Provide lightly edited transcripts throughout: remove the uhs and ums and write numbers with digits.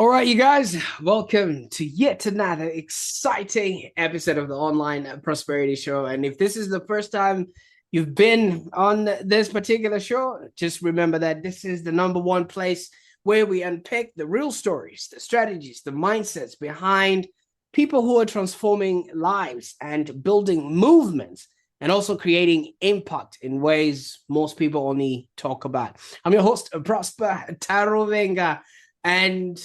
All right, you guys, welcome to yet another exciting episode of the Online Prosperity Show. And if this is the first time you've been on this particular show, just remember that this is the number one place where we unpick the real stories, the strategies, the mindsets behind people who are transforming lives and building movements and also creating impact in ways most people only talk about. I'm your host, Prosper Taruvinga. And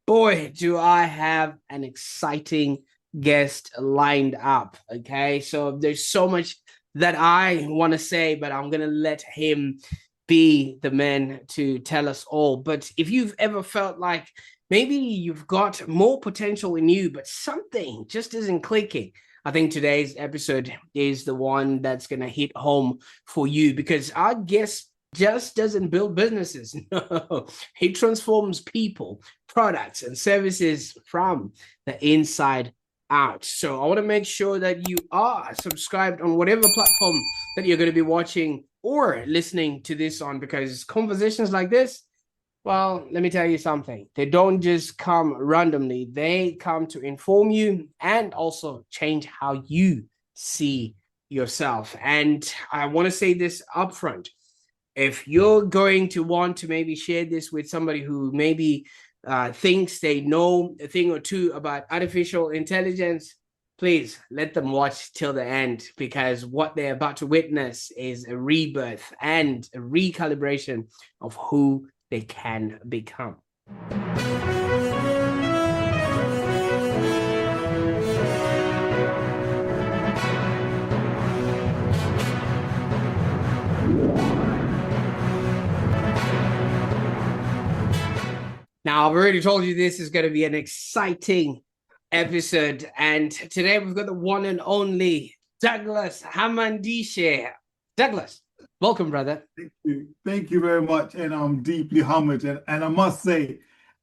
boy, do I have an exciting guest lined up. Okay. So there's so much that I want to say, but I'm going to let him be the man to tell us all. But if you've ever felt like maybe you've got more potential in you, but something just isn't clicking, I think today's episode is the one that's going to hit home for you, because our guest just doesn't build businesses. No, he transforms people, products, and services from the inside out. So I want to make sure that you are subscribed on whatever platform that you're going to be watching or listening to this on, because conversations like this, well, let me tell you something. They don't just come randomly. They come to inform you and also change how you see yourself. And I want to say this upfront. If you're going to want to maybe share this with somebody who maybe thinks they know a thing or two about artificial intelligence, please let them watch till the end, because what they're about to witness is a rebirth and a recalibration of who they can become. Now, I've already told you this is going to be an exciting episode, and today we've got the one and only Douglas Hamandishe. Douglas, welcome, brother. Thank you very much, and I'm deeply humbled. And I must say,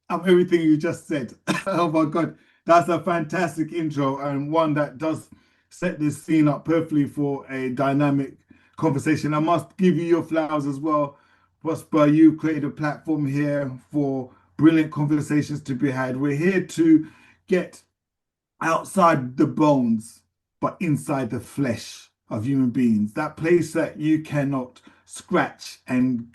everything you just said. Oh my God, that's a fantastic intro, and one that does set this scene up perfectly for a dynamic conversation. I must give you your flowers as well, Prosper. You created a platform here for brilliant conversations to be had. We're here to get outside the bones, but inside the flesh of human beings. That place that you cannot scratch and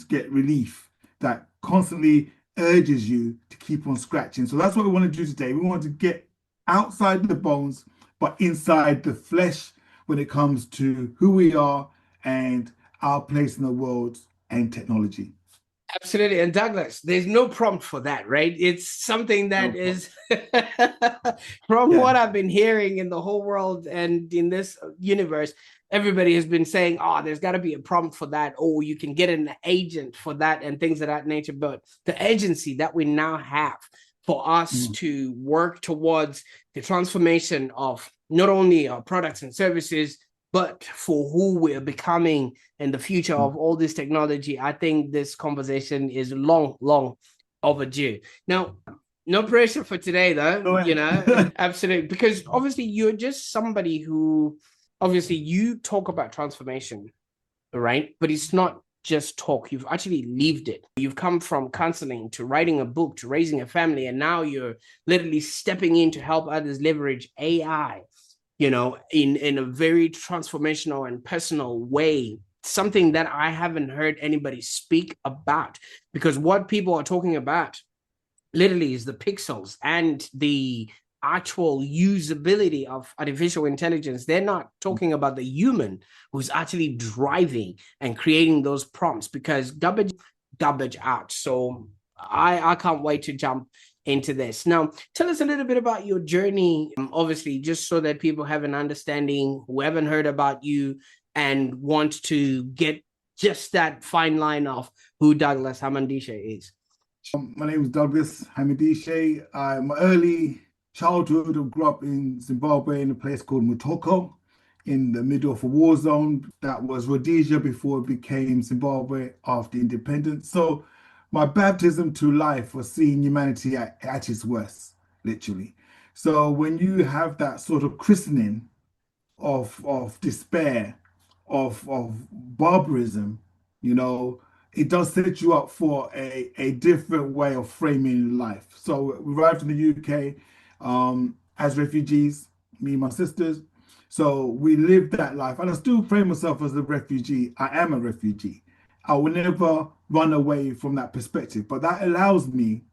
get relief, that constantly urges you to keep on scratching. So that's what we want to do today. We want to get outside the bones, but inside the flesh when it comes to who we are and our place in the world and technology. Absolutely. And Douglas, there's no prompt for that, right? It's something No that problem. is, from Yeah. what I've been hearing in the whole world and in this universe, everybody has been saying, oh, there's got to be a prompt for that, or you can get an agent for that and things of that nature. But the agency that we now have for us to work towards the transformation of not only our products and services, but for who we're becoming in the future of all this technology, I think this conversation is long, long overdue. Now, no pressure for today, though, Go you ahead. know, absolutely, because obviously you're just somebody who, obviously, you talk about transformation, right? But it's not just talk. You've actually lived it. You've come from counseling to writing a book to raising a family, and now you're literally stepping in to help others leverage AI, you know, in a very transformational and personal way, something that I haven't heard anybody speak about, because what people are talking about literally is the pixels and the actual usability of artificial intelligence. They're not talking about the human who's actually driving and creating those prompts, because garbage out. So I can't wait to jump into this. Now, tell us a little bit about your journey, obviously, just so that people have an understanding who haven't heard about you and want to get just that fine line of who Douglas Hamandishe is. My name is Douglas Hamandishe. My early childhood, I grew up in Zimbabwe in a place called Mutoko in the middle of a war zone. That was Rhodesia before it became Zimbabwe after independence. So my baptism to life was seeing humanity at its worst, literally. So when you have that sort of christening of despair, of barbarism, you know, it does set you up for a different way of framing life. So we arrived in the UK as refugees, me and my sisters. So we lived that life, and I still frame myself as a refugee. I am a refugee. I will never run away from that perspective, but that allows me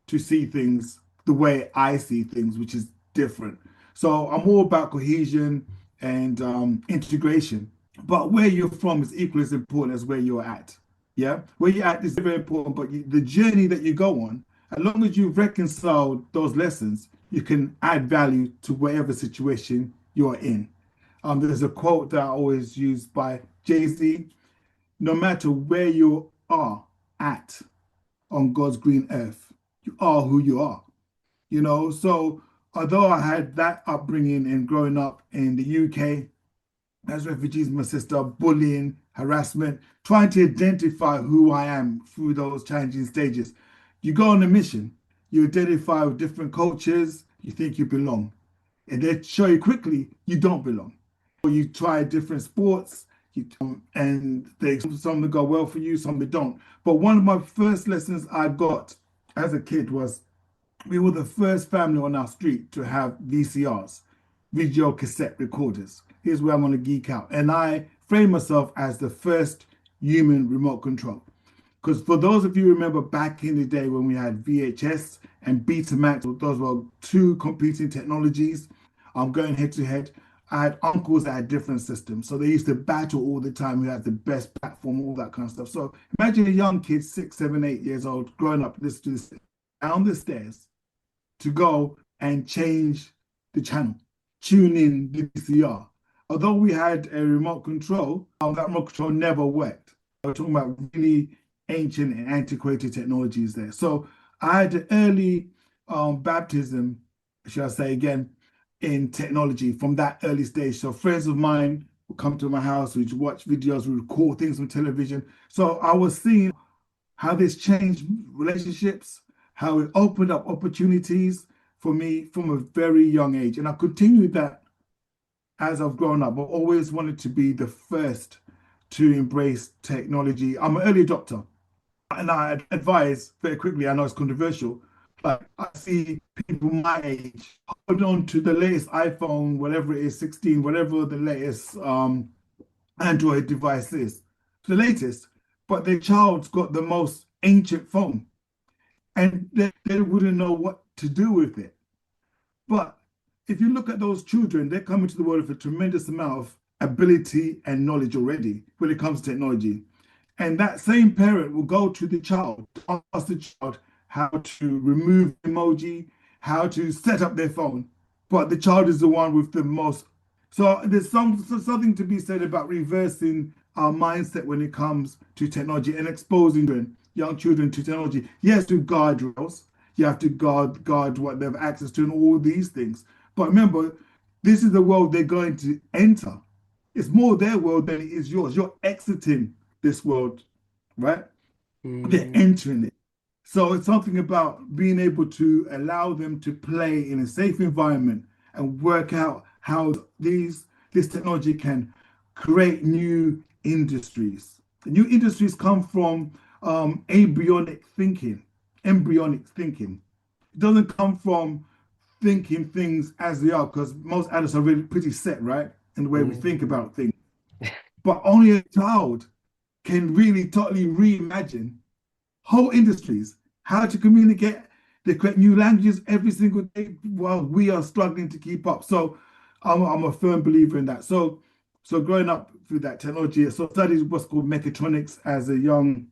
to see things the way I see things, which is different. So I'm all about cohesion and integration. But where you're from is equally as important as where you're at. Yeah, where you're at is very important, but the journey that you go on, as long as you've reconciled those lessons, you can add value to whatever situation you're in. There's a quote that I always use by Jay-Z: no matter where you are at on God's green earth, you are who you are. So although I had that upbringing and growing up in the UK as refugees, my sister, bullying, harassment, trying to identify who I am through those challenging stages. You go on a mission, you identify with different cultures, you think you belong. And they show you quickly you don't belong. Or you try different sports, and some that go well for you, some that don't. But one of my first lessons I got as a kid was we were the first family on our street to have VCRs, video cassette recorders. Here's where I'm going to geek out. And I frame myself as the first human remote control. Because for those of you who remember back in the day when we had VHS and Betamax, those were two competing technologies. I'm going head to head. I had uncles that had different systems. So they used to battle all the time who had the best platform, all that kind of stuff. So imagine a young kid, 6, 7, 8 years old, growing up, this to this, down the stairs to go and change the channel, tune in the VCR. Although we had a remote control, that remote control never worked. We're talking about really ancient and antiquated technologies there. So I had an early baptism, should I say again, in technology from that early stage. So friends of mine would come to my house, we'd watch videos, we record things on television. So I was seeing how this changed relationships, how it opened up opportunities for me from a very young age. And I continued that as I've grown up. I've always wanted to be the first to embrace technology. I'm an early adopter, and I advise very quickly, I know it's controversial, but I see people my age hold on to the latest iPhone, whatever it is, 16, whatever the latest Android device is, the latest, but their child's got the most ancient phone and they wouldn't know what to do with it. But if you look at those children, they're coming to the world with a tremendous amount of ability and knowledge already when it comes to technology. And that same parent will go to the child, ask the child how to remove emoji, how to set up their phone. But the child is the one with the most. So there's something to be said about reversing our mindset when it comes to technology and exposing young children to technology. Yes, to guardrails. You have to guard what they have access to and all these things. But remember, this is the world they're going to enter. It's more their world than it is yours. You're exiting this world, right? They're entering it. So it's something about being able to allow them to play in a safe environment and work out how this technology can create new industries. New industries come from embryonic thinking. Embryonic thinking. It doesn't come from thinking things as they are, because most adults are really pretty set, right? In the way we think about things. But only a child can really totally reimagine whole industries, how to communicate. They create new languages every single day while we are struggling to keep up. So I'm a firm believer in that. So growing up through that technology, so I studied what's called mechatronics as a young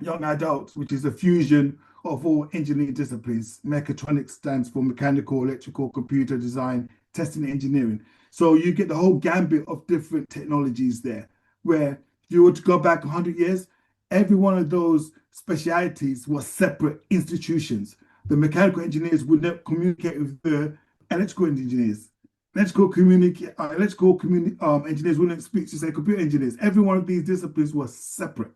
adult, which is a fusion of all engineering disciplines. Mechatronics stands for mechanical, electrical, computer design, testing, and engineering. So you get the whole gambit of different technologies there, where if you were to go back 100 years, every one of those specialities was separate institutions. The mechanical engineers would not communicate with the electrical engineers. Electrical engineers wouldn't speak to, say, computer engineers. Every one of these disciplines was separate.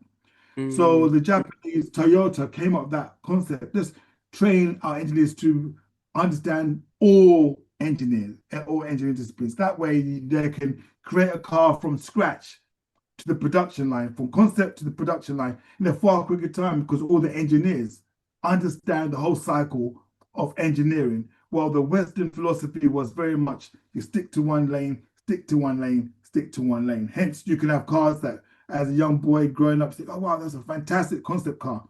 So the Japanese Toyota came up with that concept. Let's train our engineers to understand all engineering disciplines. That way they can create a car from scratch to the production line, from concept to the production line in a far quicker time because all the engineers understand the whole cycle of engineering. While the Western philosophy was very much you stick to one lane, stick to one lane, stick to one lane. Hence, you can have cars that, as a young boy growing up, say, "Oh wow, that's a fantastic concept car."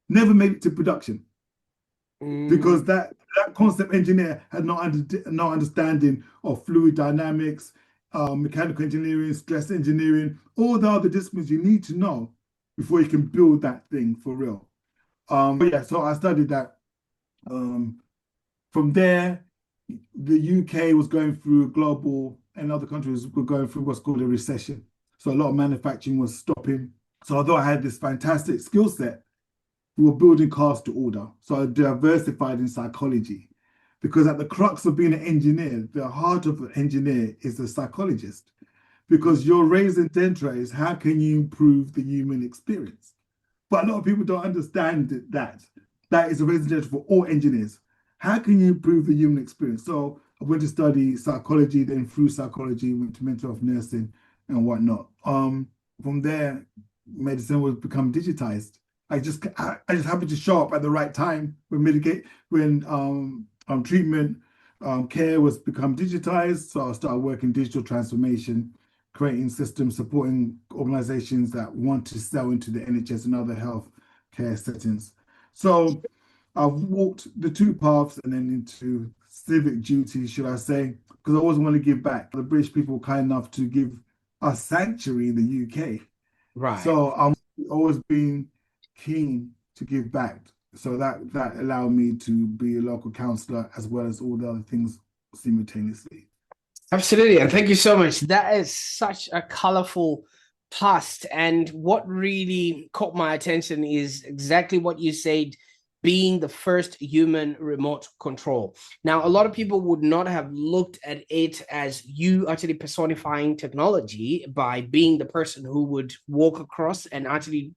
Never made it to production because that concept engineer had no understanding of fluid dynamics, mechanical engineering, stress engineering, all the other disciplines you need to know before you can build that thing for real. But yeah, so I studied that. From there, the UK was going through global, and other countries were going through what's called a recession. So a lot of manufacturing was stopping. So although I had this fantastic skill set, we were building cars to order. So I diversified in psychology because at the crux of being an engineer, the heart of an engineer is a psychologist because your raison d'etre is how can you improve the human experience? But a lot of people don't understand that. That is a raison d'etre for all engineers. How can you improve the human experience? So I went to study psychology, then through psychology, went to mental health nursing and whatnot. From there, medicine was become digitized. I just happened to show up at the right time when treatment care was become digitized. So I started working digital transformation, creating systems, supporting organizations that want to sell into the NHS and other health care settings. So I've walked the two paths and then into civic duty, should I say, because I always want to give back. The British people were kind enough to give us sanctuary in the UK. Right. So I'm always been keen to give back. So that allowed me to be a local councillor as well as all the other things simultaneously. Absolutely. And thank you so much. That is such a colorful past. And what really caught my attention is exactly what you said, being the first human remote control. Now, a lot of people would not have looked at it as you actually personifying technology by being the person who would walk across and actually,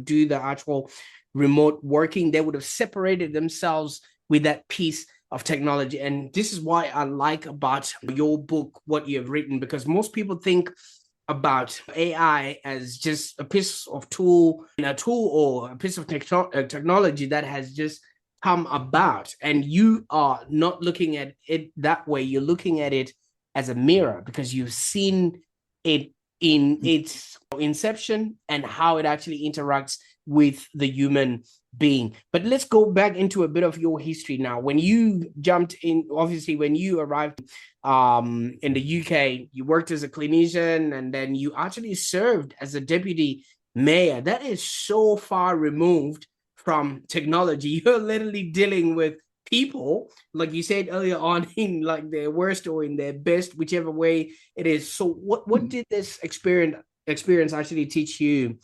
do the actual remote working. They would have separated themselves with that piece of technology. And this is why I like about your book, what you have written, because most people think about AI as just a piece of tool or a piece of technology that has just come about. And you are not looking at it that way. You're looking at it as a mirror because you've seen it in its inception and how it actually interacts with the human being. But let's go back into a bit of your history now. When you jumped in, obviously, when you arrived in the UK, you worked as a clinician and then you actually served as a deputy mayor. That is so far removed from technology. You're literally dealing with people, like you said earlier on, in like their worst or in their best, whichever way it is. So what did this experience actually teach you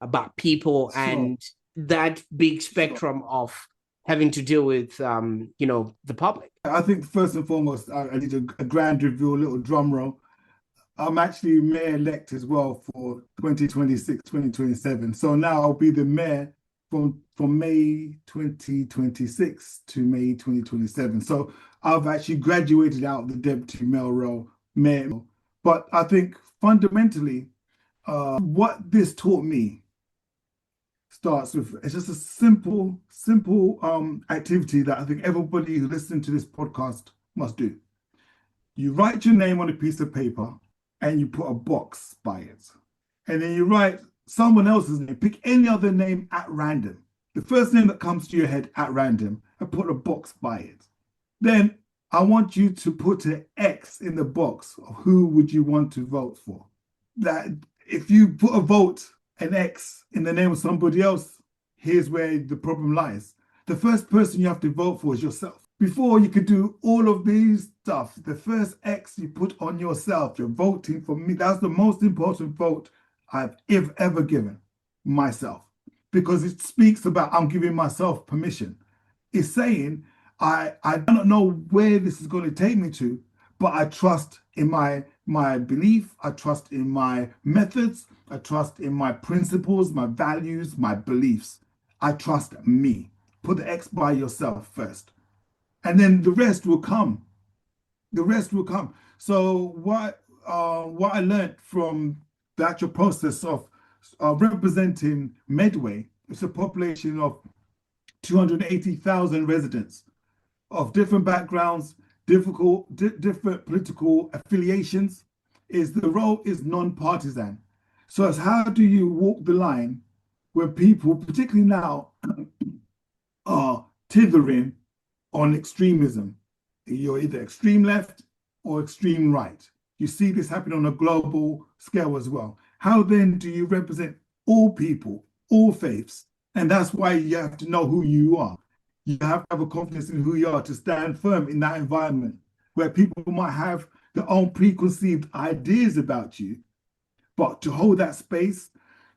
about people and that big spectrum of having to deal with the public? I think first and foremost, I did a grand review, a little drum roll. I'm actually mayor-elect as well for 2026, 2027. So now I'll be the mayor from May 2026 to May 2027. So I've actually graduated out of the deputy mayor role, mayor. But I think fundamentally, what this taught me starts with it's just a simple activity that I think everybody who listens to this podcast must do. You write your name on a piece of paper and you put a box by it. And then you write someone else's name, pick any other name at random. The first name that comes to your head at random, and put a box by it. Then I want you to put an X in the box of who would you want to vote for. That if you put a vote, an X in the name of somebody else, here's where the problem lies. The first person you have to vote for is yourself. Before you could do all of these stuff, the first X you put on yourself, you're voting for me. That's the most important vote I've ever given myself, because it speaks about I'm giving myself permission. It's saying I don't know where this is going to take me to, but I trust in my belief, I trust in my methods, I trust in my principles, my values, my beliefs. I trust me. Put the X by yourself first. And then the rest will come. The rest will come. So what I learned from the actual process of representing Medway. It's a population of 280,000 residents of different backgrounds, different political affiliations. Is the role is non-partisan. So it's how do you walk the line where people, particularly now, are tithering on extremism. You're either extreme left or extreme right. You see this happen on a global scale as well. How then do you represent all people, all faiths? And that's why you have to know who you are. You have to have a confidence in who you are to stand firm in that environment where people might have their own preconceived ideas about you, but to hold that space,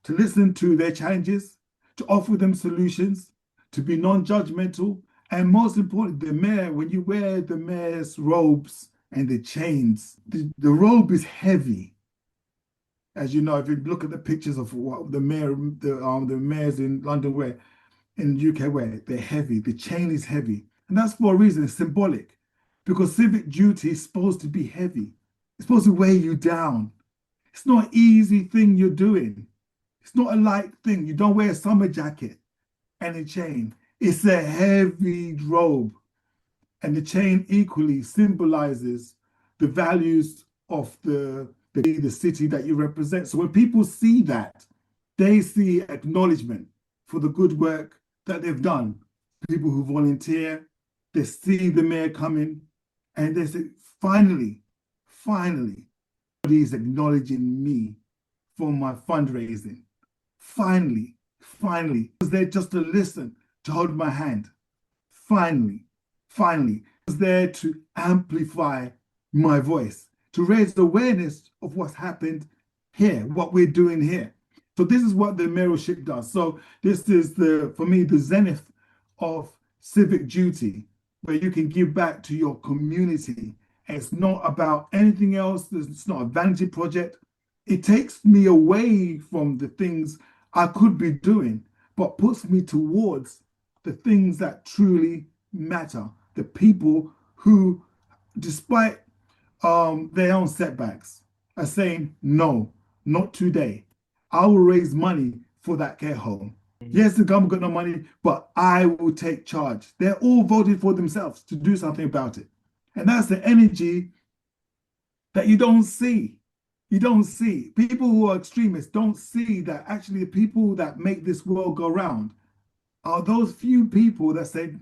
to listen to their challenges, to offer them solutions, to be non-judgmental, and most importantly, the mayor, when you wear the mayor's robes and the chains, the robe is heavy. As you know, if you look at the pictures of what the mayors in London wear, in the UK wear, they're heavy. The chain is heavy, and that's for a reason. It's symbolic, because civic duty is supposed to be heavy. It's supposed to weigh you down. It's not an easy thing you're doing. It's not a light thing. You don't wear a summer jacket and a chain. It's a heavy robe. And the chain equally symbolizes the values of the city that you represent. So when people see that, they see acknowledgement for the good work that they've done. People who volunteer, they see the mayor coming, and they say, finally, somebody is acknowledging me for my fundraising. Finally, was there just to listen, to hold my hand. Finally, was there to amplify my voice, to raise the awareness of what's happened here, what we're doing here. So this is what the mayorship does. So this is for me, the zenith of civic duty, where you can give back to your community. And it's not about anything else. It's not a vanity project. It takes me away from the things I could be doing, but puts me towards the things that truly matter. The people who, despite their own setbacks, are saying, no, not today. I will raise money for that care home. Yes, the government got no money, but I will take charge. They're all voted for themselves to do something about it. And that's the energy that you don't see. You don't see. People who are extremists don't see that actually the people that make this world go round are those few people that say,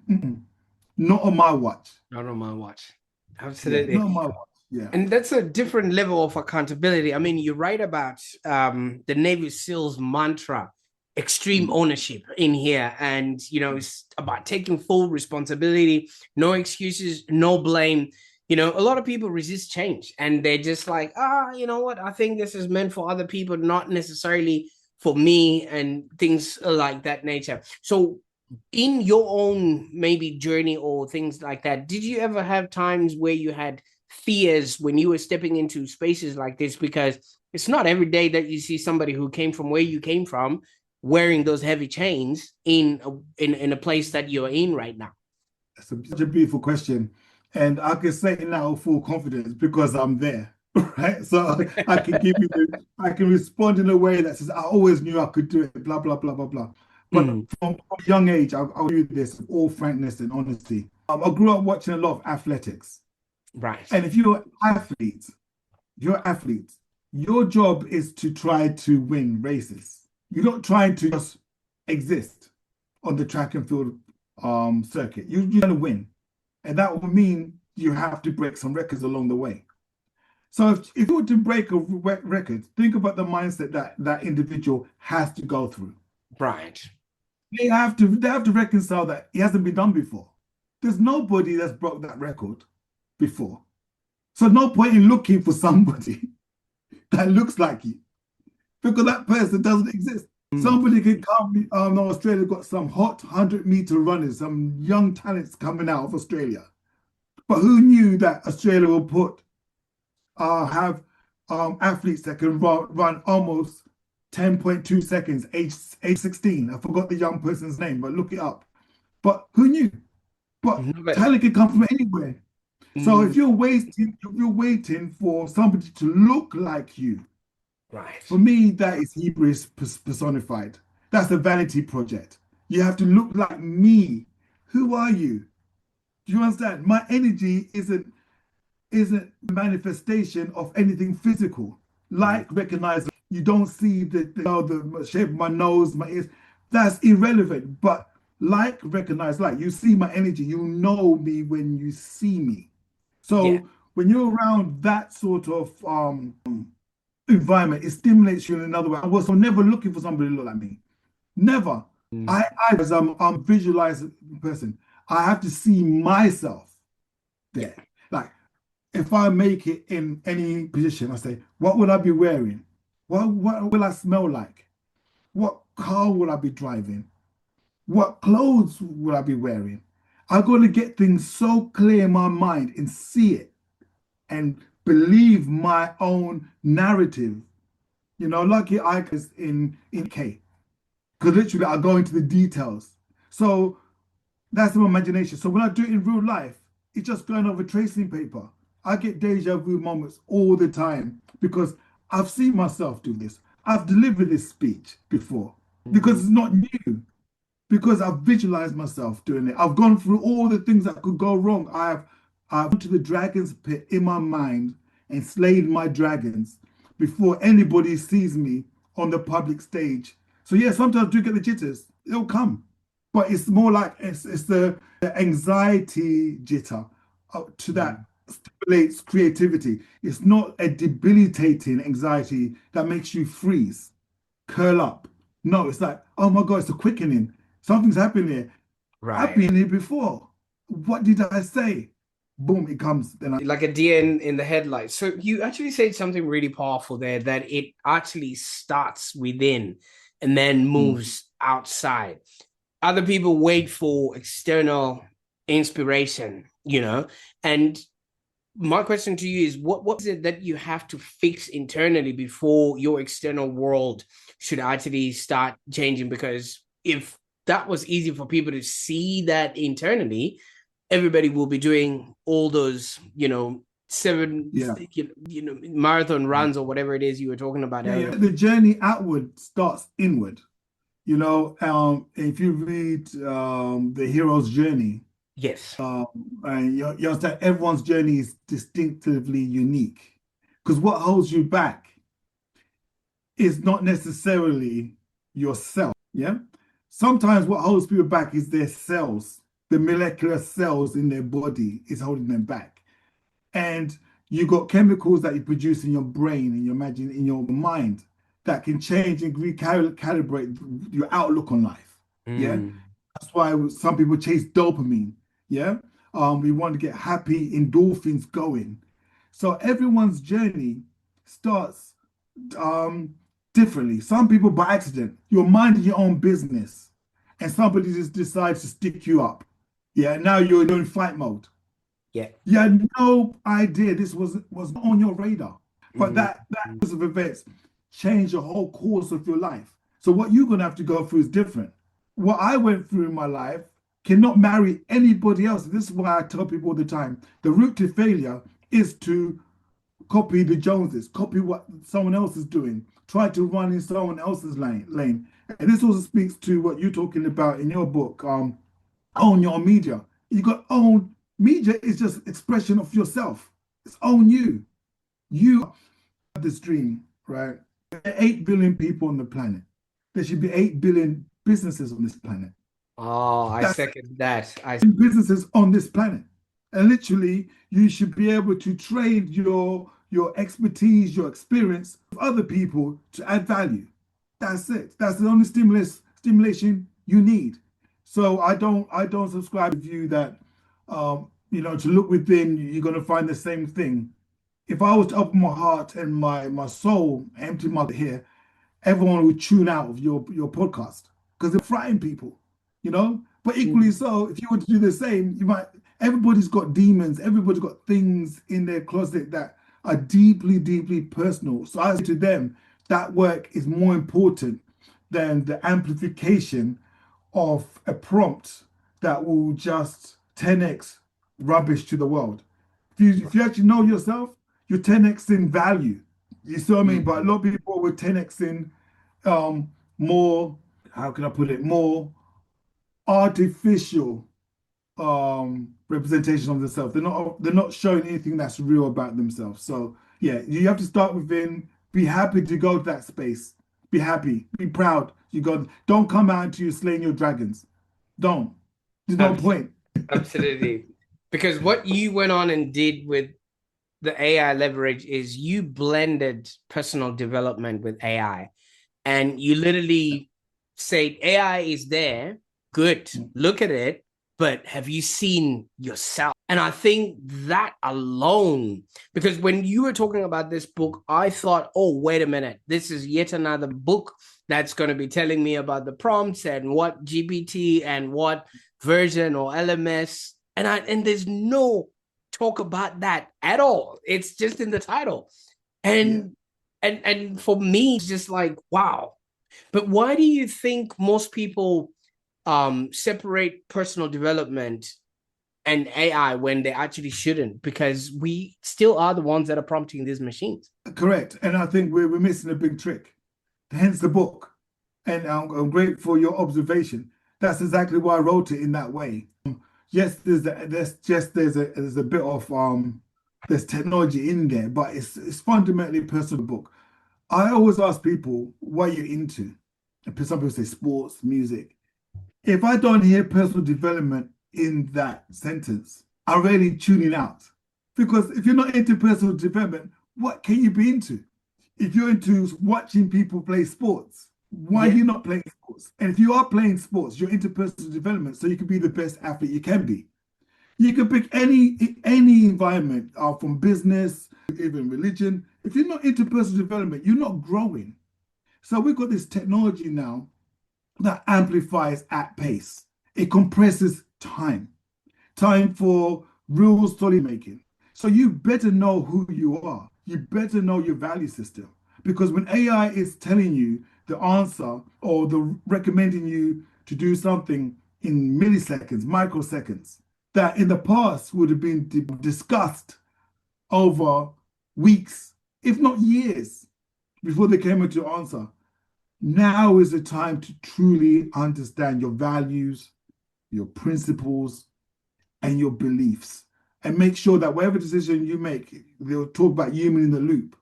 not on my watch. Not on my watch. Yeah, Absolutely. not on my watch. Yeah. And that's a different level of accountability. I mean, you write about the Navy SEALs mantra, extreme ownership in here. And, it's about taking full responsibility, no excuses, no blame. A lot of people resist change and they're just like, you know what? I think this is meant for other people, not necessarily for me, and things like that nature. So in your own maybe journey or things like that, did you ever have times where you had fears when you were stepping into spaces like this? Because it's not every day that you see somebody who came from where you came from wearing those heavy chains in a place that you're in right now. That's such a beautiful question. And I can say it now with full confidence because I'm there, right? So I can I can respond in a way that says, I always knew I could do it, blah, blah, blah, blah, blah. But from a young age, I'll do this with all frankness and honesty. I grew up watching a lot of athletics. Right. And if you're an athlete, your job is to try to win races. You're not trying to just exist on the track and field circuit. You're trying to win. And that will mean you have to break some records along the way. So if you were to break a record, think about the mindset that individual has to go through. Right. They have to reconcile that it hasn't been done before. There's nobody that's broke that record before. So no point in looking for somebody that looks like you, because that person doesn't exist. Somebody can come, Australia got some hot 100-meter runners, some young talents coming out of Australia. But who knew that Australia will have athletes that can run almost 10.2 seconds, age 16. I forgot the young person's name, but look it up. But who knew? But talent can come from anywhere. So if you're waiting for somebody to look like you, Right. For me, that is hubris personified. That's a vanity project. You have to look like me. Who are you? Do you understand? My energy isn't a manifestation of anything physical. Mhm. Like recognize you don't see the shape of my nose, my ears. That's irrelevant. But like recognize like you see my energy. You know me when you see me. Yeah. So when you're around that sort of environment, it stimulates you in another way. I was never looking for somebody to look like me. Never. Mm. I as I'm a visualized person. I have to see myself Yeah. there. Like if I make it in any position, I say, what would I be wearing? What will I smell like? What car will I be driving? What clothes will I be wearing? I got to get things so clear in my mind and see it and believe my own narrative. You know, lucky I is in K, because literally I go into the details. So that's my imagination. So when I do it in real life, it's just going over tracing paper. I get deja vu moments all the time because I've seen myself do this. I've delivered this speech before because Mhm. it's not new, because I've visualized myself doing it. I've gone through all the things that could go wrong. I've gone to the dragon's pit in my mind and slayed my dragons before anybody sees me on the public stage. So yeah, sometimes I do get the jitters. It'll come, but it's more like it's the anxiety jitter to that Mhm. stimulates creativity. It's not a debilitating anxiety that makes you freeze, curl up. No, it's like, oh my God, it's a quickening. Something's happening here. I've Right. been here before. What did I say? Boom, it comes. Then I, Like a deer in the headlights. So you actually said something really powerful there, that it actually starts within and then mm, moves outside. Other people wait for external inspiration, and my question to you is, what is it that you have to fix internally before your external world should actually start changing? Because if that was easy for people to see that internally, everybody will be doing all those, seven, yeah. marathon runs or whatever it is you were talking about Yeah, yeah. earlier. The journey outward starts inward. If you read The Hero's Journey, Yes. and you understand everyone's journey is distinctively unique. Because what holds you back is not necessarily yourself. Yeah. Sometimes what holds people back is their cells, the molecular cells in their body is holding them back. And you got chemicals that you produce in your brain and in your mind that can change and recalibrate your outlook on life. Yeah. Mm. That's why some people chase dopamine. Yeah. We want to get happy endorphins going. So everyone's journey starts um, differently. Some people by accident. You're minding your own business, and somebody just decides to stick you up. Yeah, now you're in fight mode. Yeah. You had no idea this was not on your radar, but Mhm. that course of events changed the whole course of your life. So what you're gonna have to go through is different. What I went through in my life cannot marry anybody else. This is why I tell people all the time: the route to failure is to copy the Joneses, copy what someone else is doing, try to run in someone else's lane. And this also speaks to what you're talking about in your book, own your media. You got own media is just expression of yourself. It's own you. You have this dream, right? There are 8 billion people on the planet. There should be 8 billion businesses on this planet. Oh, I That's second that. I businesses on this planet. And literally, you should be able to trade your expertise, your experience with other people to add value. That's it. That's the only stimulation you need. So I don't subscribe to the view that to look within, you're gonna find the same thing. If I was to open my heart and my soul, empty my here, everyone would tune out of your podcast because it frighten people, you know. But equally Mm. so, if you were to do the same, you might. Everybody's got demons. Everybody's got things in their closet that are deeply, deeply personal. So I say to them, that work is more important than the amplification of a prompt that will just 10x rubbish to the world. If you actually know yourself, you're 10x in value. You see what I mean? But a Mm. lot of people people with 10xing more, how can I put it, more artificial representation of themselves. They're not showing anything that's real about themselves. So yeah, you have to start within. Be happy to go to that space. Be happy. Be proud. You go. Don't come out to you slaying your dragons. Don't. There's no Abs- point. Absolutely. Because what you went on and did with the AI leverage is you blended personal development with AI. And you literally say AI is there, good, look at it, but have you seen yourself? And I think that alone, because when you were talking about this book, I thought, oh, wait a minute, this is yet another book that's going to be telling me about the prompts and what GPT and what version or LMS. And there's no talk about that at all. It's just in the title. Yeah. And for me, it's just like, wow. But why do you think most people separate personal development and AI when they actually shouldn't? Because we still are the ones that are prompting these machines. Correct. And I think we're missing a big trick. Hence the book. And I'm grateful for your observation. That's exactly why I wrote it in that way. Yes, there's a bit of there's technology in there, but it's fundamentally a personal book. I always ask people what you're into. And some people say sports, music. If I don't hear personal development in that sentence, I'm really tuning out. Because if you're not into personal development, what can you be into? If you're into watching people play sports, why are you not playing sports? And if you are playing sports, you're into personal development, so you can be the best athlete you can be. You can pick any environment, from business, even religion. If you're not into personal development, you're not growing. So we've got this technology now that amplifies at pace. It compresses time for real story making. So you better know who you are. You better know your value system. Because when AI is telling you the answer or the recommending you to do something in milliseconds, microseconds, that in the past would have been discussed over weeks, if not years, before they came into answer. Now is the time to truly understand your values, your principles, and your beliefs. And make sure that whatever decision you make, they'll talk about human in the loop.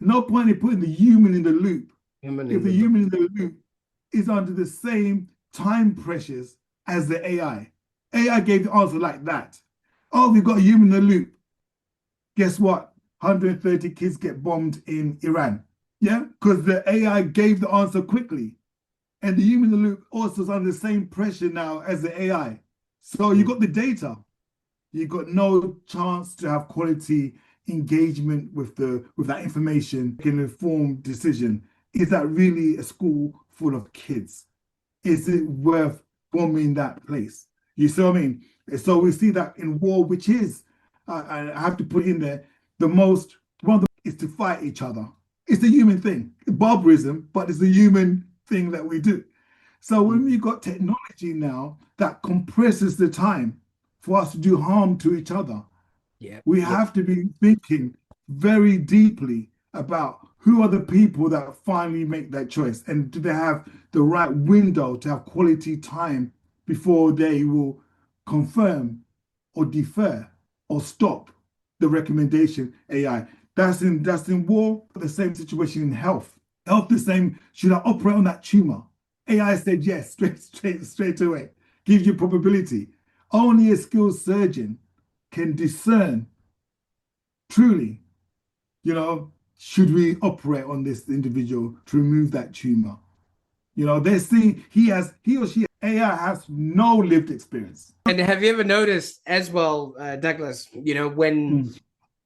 No point in putting the human in the loop if the human in the loop is under the same time pressures as the AI. AI gave the answer like that. Oh, we've got a human in the loop. Guess what? 130 kids get bombed in Iran. Yeah, because the AI gave the answer quickly. And the human in the loop also is under the same pressure now as the AI. So you got the data. You got no chance to have quality engagement with that information, an informed decision. Is that really a school full of kids? Is it worth bombing that place? You see what I mean? So we see that in war, which is, I have to put in there, one of the is to fight each other. It's a human thing, barbarism, but it's a human thing that we do. So when we've got technology now that compresses the time for us to do harm to each other, we have to be thinking very deeply about who are the people that finally make that choice, and do they have the right window to have quality time before they will confirm or defer or stop the recommendation AI. That's in war, the same situation in health. Health the same. Should I operate on that tumor? AI said yes, straight away. Gives you probability. Only a skilled surgeon can discern truly, should we operate on this individual to remove that tumor? They're seeing he or she, AI has no lived experience. And have you ever noticed as well, Douglas,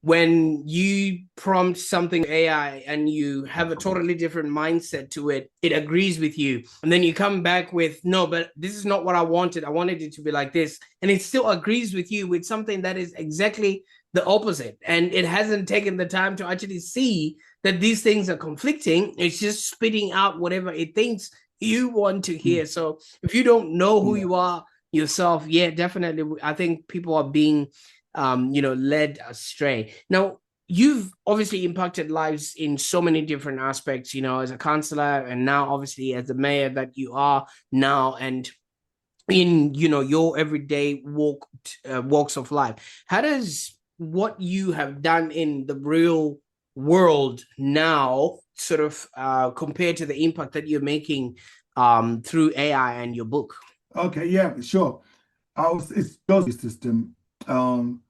when you prompt something AI and you have a totally different mindset to it, it agrees with you. And then you come back with, no, but this is not what I wanted. I wanted it to be like this. And it still agrees with you with something that is exactly the opposite. And it hasn't taken the time to actually see that these things are conflicting. It's just spitting out whatever it thinks you want to hear. So if you don't know who you are yourself, definitely, I think people are being led astray. Now, you've obviously impacted lives in so many different aspects, as a counselor, and now obviously as the mayor that you are now, and in your everyday walks of life. How does what you have done in the real world now sort of compare to the impact that you're making through AI and your book? Okay, yeah, sure. It's the system. Um,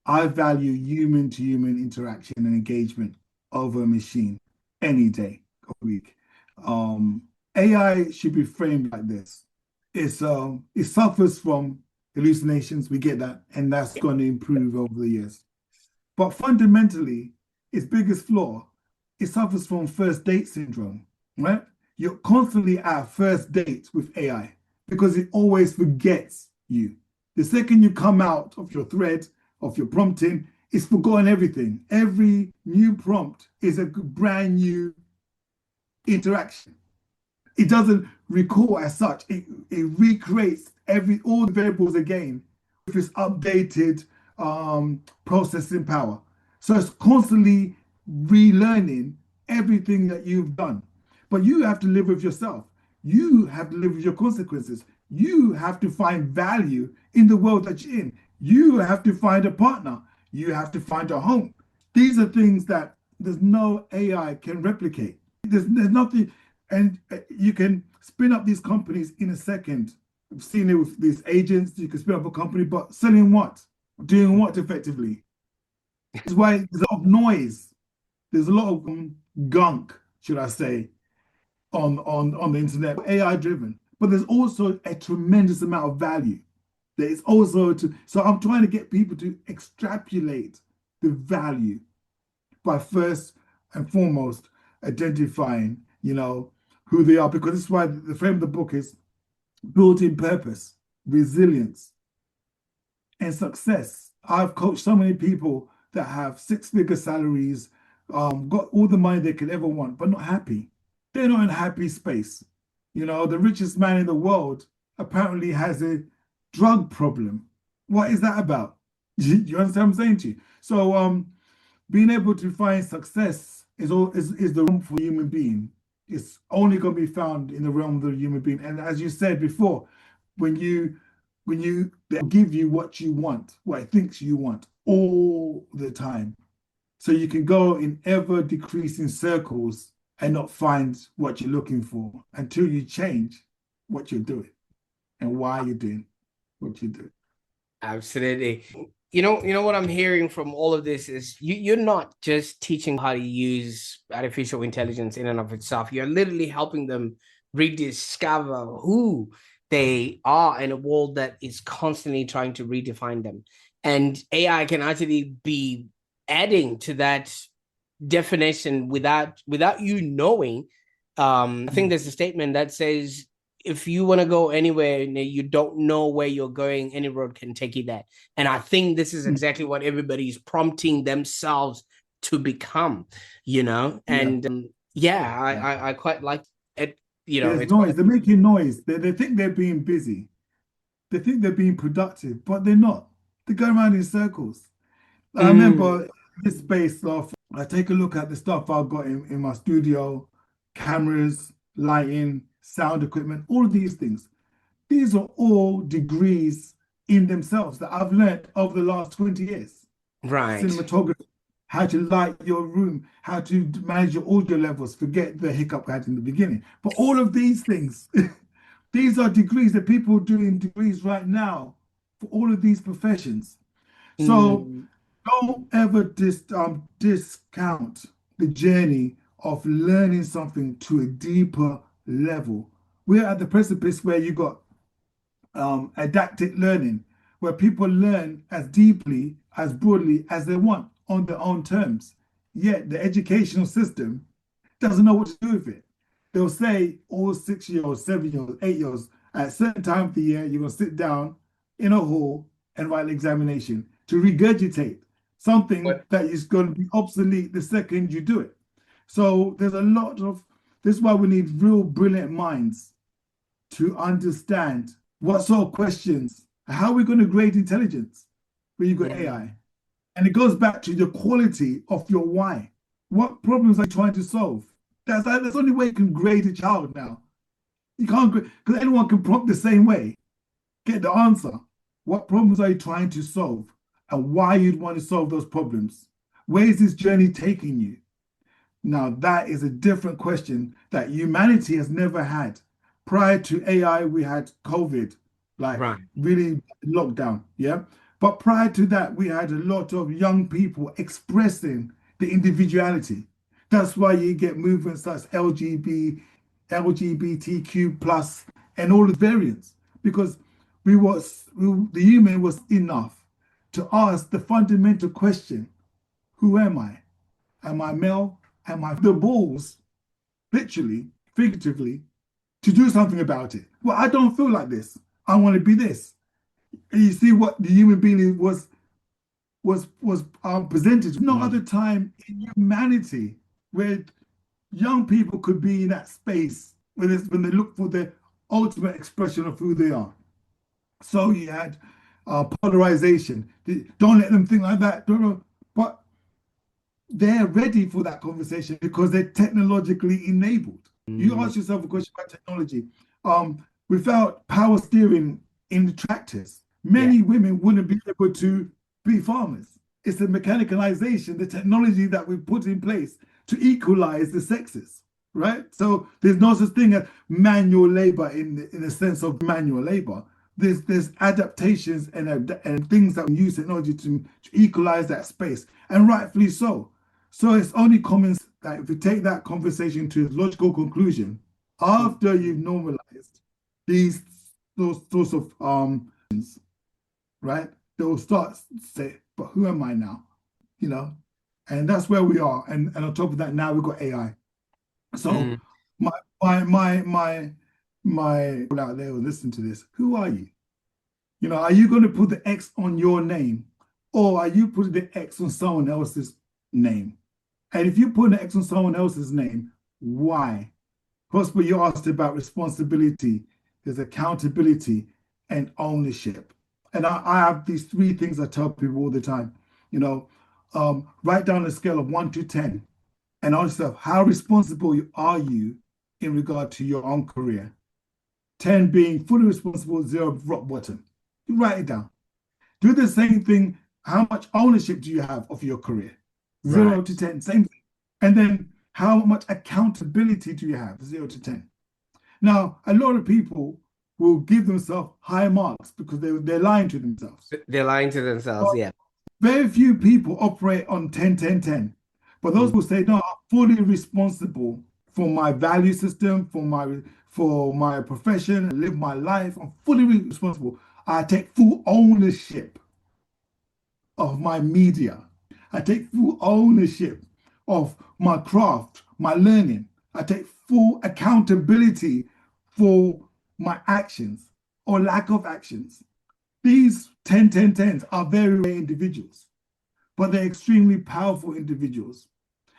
I value human to human interaction and engagement over a machine any day of the week. Um, AI should be framed like this. It suffers from hallucinations, we get that, and that's going to improve over the years. But fundamentally, its biggest flaw, it suffers from first date syndrome, right? You're constantly at first date with AI because it always forgets you. The second you come out of your thread, of your prompting, it's forgotten everything. Every new prompt is a brand new interaction. It doesn't recall as such. It recreates all the variables again with its updated processing power. So it's constantly relearning everything that you've done. But you have to live with yourself. You have to live with your consequences. You have to find value in the world that you're in. You have to find a partner. You have to find a home. These are things that there's no AI can replicate. There's nothing, and you can spin up these companies in a second. I've seen it with these agents. You can spin up a company, but selling what? Doing what effectively? That's why there's a lot of noise. There's a lot of gunk, should I say, on the internet, AI driven. But there's also a tremendous amount of value. There is also so I'm trying to get people to extrapolate the value by first and foremost identifying, who they are, because this is why the frame of the book is building purpose, resilience, and success. I've coached so many people that have six-figure salaries, got all the money they could ever want, but not happy. They're not in a happy space. The richest man in the world apparently has a drug problem. What is that about? You understand what I'm saying to you? So being able to find success is the realm for a human being. It's only going to be found in the realm of the human being. And as you said before, when you they give you what you want, what it thinks you want all the time. So you can go in ever decreasing circles and not find what you're looking for until you change what you're doing and why you're doing what you're doing. Absolutely. You know what I'm hearing from all of this is you're not just teaching how to use artificial intelligence in and of itself. You're literally helping them rediscover who they are in a world that is constantly trying to redefine them. And AI can actually be adding to that definition without you knowing. I think there's a statement that says if you want to go anywhere and you don't know where you're going, any road can take you there. And I think this is exactly what everybody's prompting themselves to become, and I quite like it. There's It's noise. quite. They're making noise. They think they're being busy. They think they're being productive, but they're not. They go around in circles. I Mm, remember this space of, I take a look at the stuff I've got in my studio, cameras, lighting, sound equipment, all of these things. These are all degrees in themselves that I've learned over the last 20 years. right. Cinematography, how to light your room, how to manage your audio levels, forget the hiccup I had in the beginning. But all of these things, these are degrees that people are doing degrees right now for all of these professions. So Mm, don't ever discount the journey of learning something to a deeper level. We're at the precipice where you got adaptive learning, where people learn as deeply, as broadly as they want on their own terms. Yet the educational system doesn't know what to do with it. They'll say all 6 years, 7 years, 8 years, at a certain time of the year, you're going to sit down in a hall and write an examination to regurgitate something but that is going to be obsolete the second you do it. So there's a lot of this is why we need real brilliant minds to understand what sort of questions, how are we going to grade intelligence when you got mm, AI? And it goes back to the quality of your why. What problems are you trying to solve? That's the only way you can grade a child now. You can't, because anyone can prompt the same way, get the answer. What problems are you trying to solve and why you'd want to solve those problems? Where is this journey taking you? Now, that is a different question that humanity has never had. Prior to AI, we had COVID, like Right. really lockdown, yeah? But prior to that, we had a lot of young people expressing the individuality. That's why you get movements such as LGBTQ plus and all the variants, because the human was enough to ask the fundamental question, who am I? Am I male? Am I the balls, literally, figuratively, to do something about it? Well, I don't feel like this. I want to be this. And you see what the human being was presented. No other time in humanity where young people could be in that space when they look for the ultimate expression of who they are. So you had polarization. Don't let them think like that. But they're ready for that conversation because they're technologically enabled. You ask yourself a question about technology. Without power steering in the tractors, many women wouldn't be able to be farmers. It's the mechanicalization, the technology that we put in place to equalize the sexes, right? So there's no such thing as manual labor in the sense of manual labor. There's adaptations and things that we use technology to equalize that space, and rightfully so. So it's only common that if you take that conversation to its logical conclusion, after you've normalized those sorts of right, they'll start to say, but who am I now? You know, and that's where we are. And on top of that, now we've got AI. So my people out there will listen to this. Who are you? You know, are you going to put the X on your name, or are you putting the X on someone else's name? And if you put an X on someone else's name, why? Possibly you asked about responsibility, there's accountability and ownership. And I have these three things I tell people all the time. You know, write down a scale of 1 to 10 and ask yourself, how responsible are you in regard to your own career? 10 being fully responsible, 0 rock bottom. You write it down. Do the same thing. How much ownership do you have of your career? 0 to 10, same thing. And then how much accountability do you have? 0 to 10. Now, a lot of people will give themselves high marks because they're lying to themselves. They're lying to themselves, yeah. Very few people operate on 10, 10, 10. But those who say, no, I'm fully responsible for my value system, for my profession, live my life. I'm fully responsible. I take full ownership of my media. I take full ownership of my craft, my learning. I take full accountability for my actions or lack of actions. These 10, 10, 10s are very rare individuals, but they're extremely powerful individuals.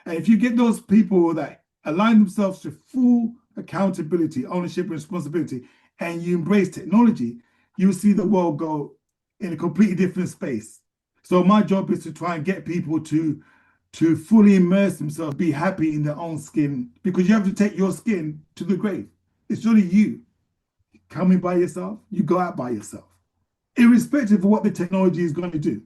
And if you get those people that align themselves to full accountability, ownership, and responsibility, and you embrace technology, you'll see the world go in a completely different space. So my job is to try and get people to fully immerse themselves, be happy in their own skin, because you have to take your skin to the grave. It's only you coming by yourself, you go out by yourself, irrespective of what the technology is going to do.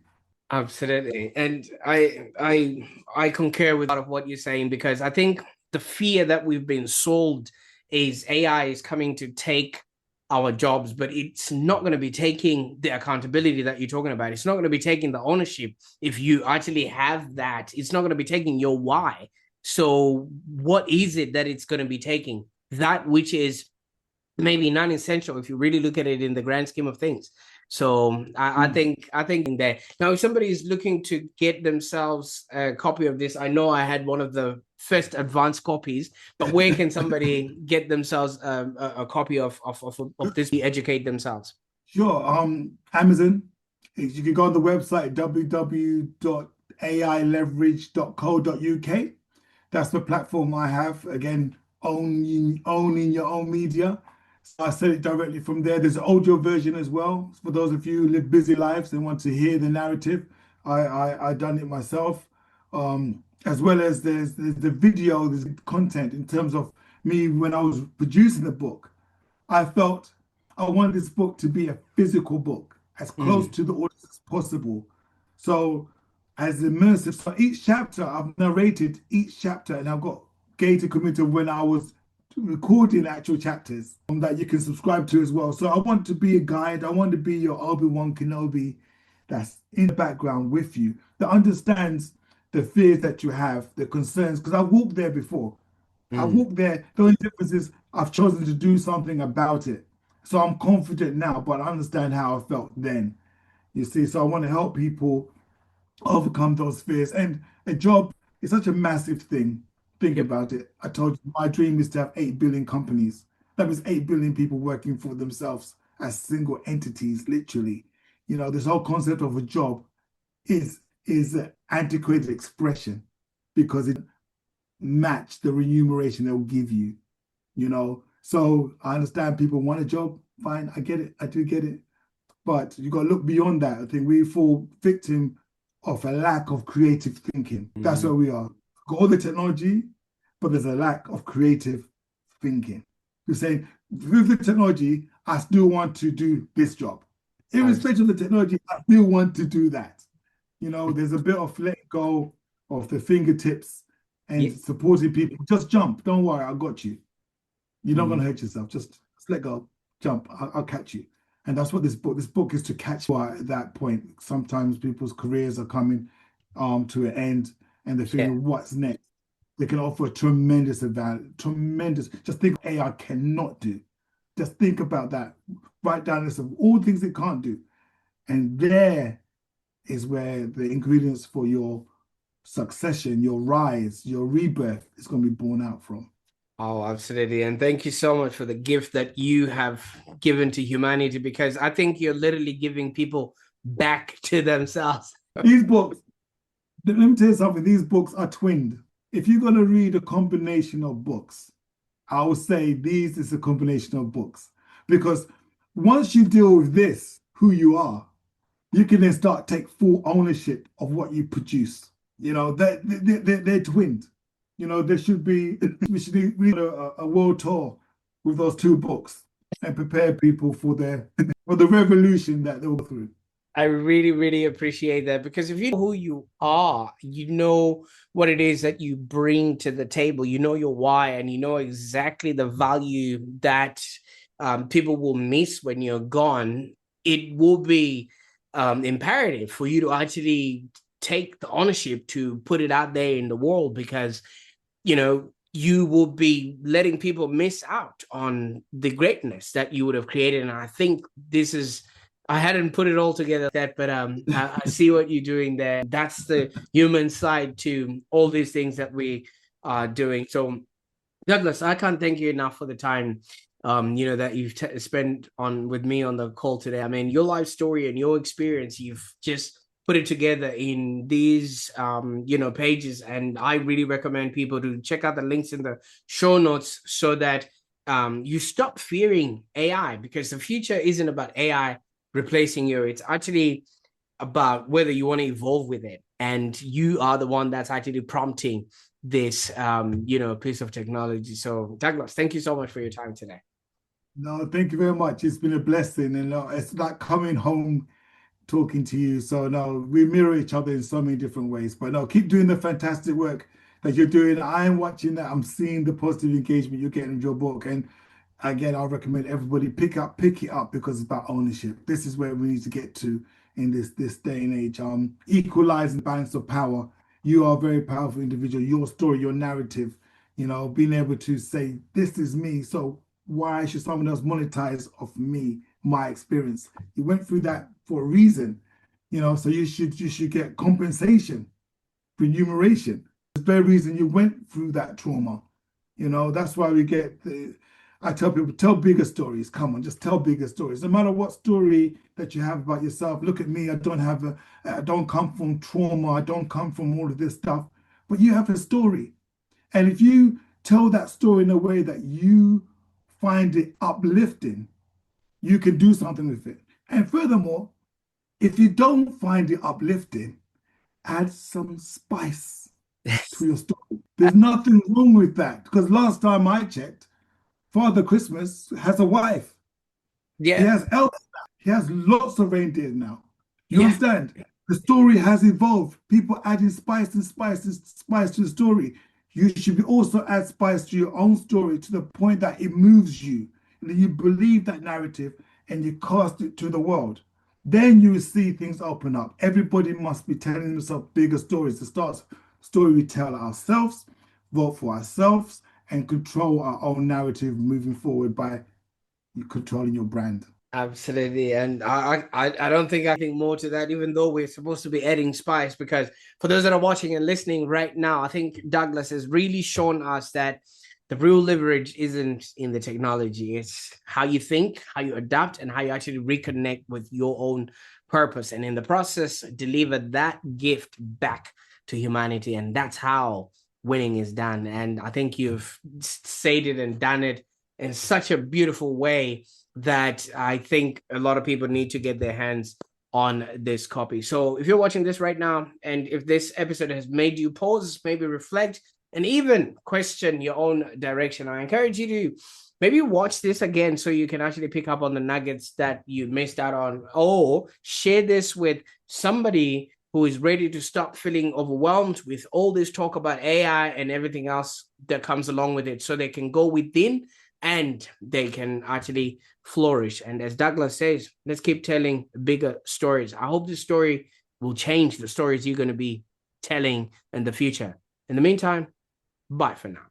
Absolutely. And I concur with a lot of what you're saying, because I think the fear that we've been sold is AI is coming to take our jobs, but it's not going to be taking the accountability that you're talking about. It's not going to be taking the ownership. If you actually have that, it's not going to be taking your why. So what is it that it's going to be taking? That which is maybe non-essential if you really look at it in the grand scheme of things. So I think that now, if somebody is looking to get themselves a copy of this, I know I had one of the first advanced copies, but where can somebody get themselves a copy of this to educate themselves? Sure. Amazon. You can go on the website www.aileverage.co.uk. That's the platform I have. Again, owning your own media. So I sell it directly from there. There's an audio version as well for those of you who live busy lives and want to hear the narrative. I done it myself. As well as there's the video, there's content in terms of me when I was producing the book. I felt I wanted this book to be a physical book, as close Mm, to the audience as possible. So, as immersive. So each chapter, I've narrated each chapter, and I've got gated committed when I was recording actual chapters that you can subscribe to as well. So I want to be a guide. I want to be your Obi-Wan Kenobi that's in the background with you, that understands the fears that you have, the concerns, because I've walked there before. I mm. walked there. The only difference is I've chosen to do something about it. So I'm confident now, but I understand how I felt then. You see, so I want to help people overcome those fears. And a job is such a massive thing. Think Yep. about it. I told you my dream is to have 8 billion companies. That means 8 billion people working for themselves as single entities, literally. This whole concept of a job is an antiquated expression because it match the remuneration they'll give you. So I understand people want a job, fine, I get it, I do get it. But you got to look beyond that. I think we fall victim of a lack of creative thinking. That's Mm. where we are. Got all the technology, but there's a lack of creative thinking. You're saying, with the technology, I still want to do this job. Irrespective of the technology, I still want to do that. There's a bit of letting go of the fingertips and Yeah. supporting people. Just jump. Don't worry, I got you. You're not going Mm. to hurt yourself. Just let go. Jump. I'll catch you. And that's what this book is to catch you at that point. Sometimes people's careers are coming to an end and they're Yeah. thinking, what's next? They can offer tremendous advantage, tremendous. Just think AI cannot do. Just think about that. Write down a list of all things it can't do. And there is where the ingredients for your succession, your rise, your rebirth is going to be born out from. Oh, absolutely. And thank you so much for the gift that you have given to humanity, because I think you're literally giving people back to themselves. These books, let me tell you something, these books are twinned. If you're going to read a combination of books, I would say these is a combination of books. Because once you deal with this, who you are, you can then start take full ownership of what you produce. They're twinned. There should be, we should read a world tour with those two books and prepare people for for the revolution that they'll go through. I really, really appreciate that, because if you know who you are, you know what it is that you bring to the table, you know your why, and you know exactly the value that people will miss when you're gone. It will be imperative for you to actually take the ownership to put it out there in the world, because you will be letting people miss out on the greatness that you would have created. And I think this is, I hadn't put it all together like that, but I see what you're doing there. That's the human side to all these things that we are doing. So Douglas, I can't thank you enough for the time that you've spent on with me on the call today. I mean, your life story and your experience, you've just put it together in these pages, and I really recommend people to check out the links in the show notes so that you stop fearing AI, because the future isn't about AI replacing you. It's actually about whether you want to evolve with it, and you are the one that's actually prompting this piece of technology. So Douglas, thank you so much for your time today. No, thank you very much. It's been a blessing, and it's like coming home talking to you. So no, we mirror each other in so many different ways. But no, keep doing the fantastic work that you're doing. I am watching that. I'm seeing the positive engagement you're getting with your book. And again, I recommend everybody pick it up because it's about ownership. This is where we need to get to in this day and age. Equalizing the balance of power. You are a very powerful individual. Your story, your narrative, being able to say, this is me. So why should someone else monetize off me, my experience? You went through that for a reason, so you should get compensation, remuneration. The very reason you went through that trauma. That's why we get I tell people, tell bigger stories. Come on, just tell bigger stories. No matter what story that you have about yourself. Look at me. I don't come from trauma. I don't come from all of this stuff. But you have a story. And if you tell that story in a way that you find it uplifting, you can do something with it. And furthermore, if you don't find it uplifting, add some spice to your story. There's nothing wrong with that because last time I checked, Father Christmas has a wife. He Yeah, has elves now. He has lots of reindeers now. You yeah, understand? The story has evolved. People adding spice and spice and spice to the story. You should be also add spice to your own story to the point that it moves you and then you believe that narrative and you cast it to the world. Then you will see things open up. Everybody must be telling themselves bigger stories. To start story we tell ourselves, vote for ourselves, and control our own narrative moving forward by controlling your brand. absolutely. And I don't think I think more to that, even though we're supposed to be adding spice, because for those that are watching and listening right now, I think Douglas has really shown us that the real leverage isn't in the technology. It's how you think, how you adapt, and how you actually reconnect with your own purpose. And in the process, deliver that gift back to humanity. And that's how winning is done. And I think you've said it and done it in such a beautiful way that I think a lot of people need to get their hands on this copy. So if you're watching this right now, and if this episode has made you pause, maybe reflect, and even question your own direction, I encourage you to maybe watch this again so you can actually pick up on the nuggets that you missed out on, or share this with somebody who is ready to stop feeling overwhelmed with all this talk about AI and everything else that comes along with it, so they can go within and they can actually flourish. And as Douglas says, let's keep telling bigger stories. I hope this story will change the stories you're going to be telling in the future. In the meantime, bye for now.